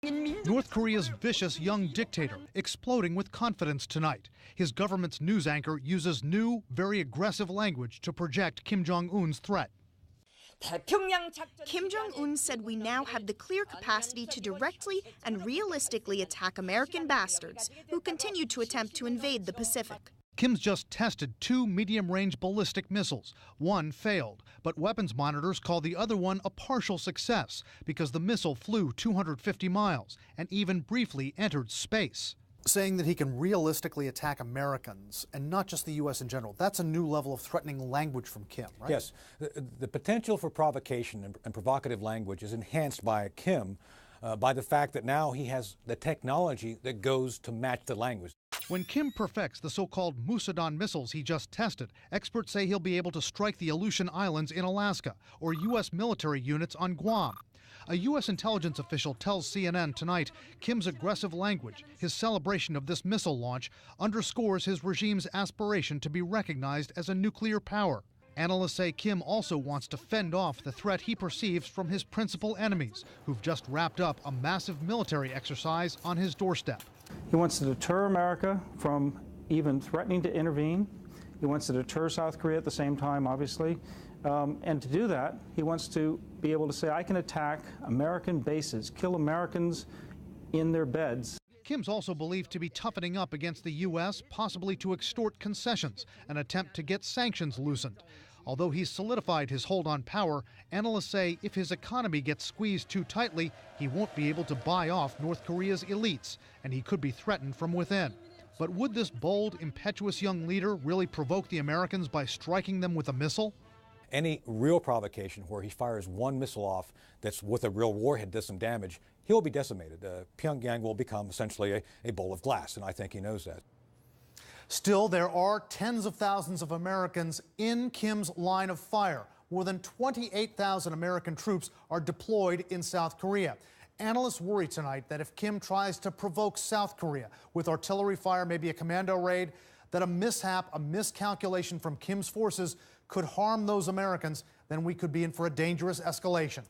North Korea's vicious young dictator exploding with confidence tonight. His government's news anchor uses new, very aggressive language to project Kim Jong-un's threat. Kim Jong-un said we now have the clear capacity to directly and realistically attack American bastards who continue to attempt to invade the Pacific. Kim's just tested 2 medium-range ballistic missiles. One failed, but weapons monitors call the other one a partial success because the missile flew 250 miles and even briefly entered space. Saying that he can realistically attack Americans and not just the U.S. in general, that's a new level of threatening language from Kim, right? Yes. The potential for provocation and provocative language is enhanced by Kim by the fact that now he has the technology that goes to match the language. When Kim perfects the so-called Musadon missiles he just tested, experts say he'll be able to strike the Aleutian Islands in Alaska or U.S. military units on Guam. A U.S. intelligence official tells CNN tonight Kim's aggressive language, his celebration of this missile launch, underscores his regime's aspiration to be recognized as a nuclear power. Analysts say Kim also wants to fend off the threat he perceives from his principal enemies, who've just wrapped up a massive military exercise on his doorstep. He wants to deter America from even threatening to intervene. He wants to deter South Korea at the same time, obviously. And to do that, he wants to be able to say, I can attack American bases, kill Americans in their beds. Kim's also believed to be toughening up against the U.S., possibly to extort concessions, an attempt to get sanctions loosened. Although he's solidified his hold on power, analysts say if his economy gets squeezed too tightly, he won't be able to buy off North Korea's elites, and he could be threatened from within. But would this bold, impetuous young leader really provoke the Americans by striking them with a missile? Any real provocation where he fires one missile off that's with a real warhead does some damage, he'll be decimated. Pyongyang will become essentially a bowl of glass, and I think he knows that. Still, there are tens of thousands of Americans in Kim's line of fire. More than 28,000 American troops are deployed in South Korea. Analysts worry tonight that if Kim tries to provoke South Korea with artillery fire, maybe a commando raid, that a mishap, a miscalculation from Kim's forces could harm those Americans, then we could be in for a dangerous escalation.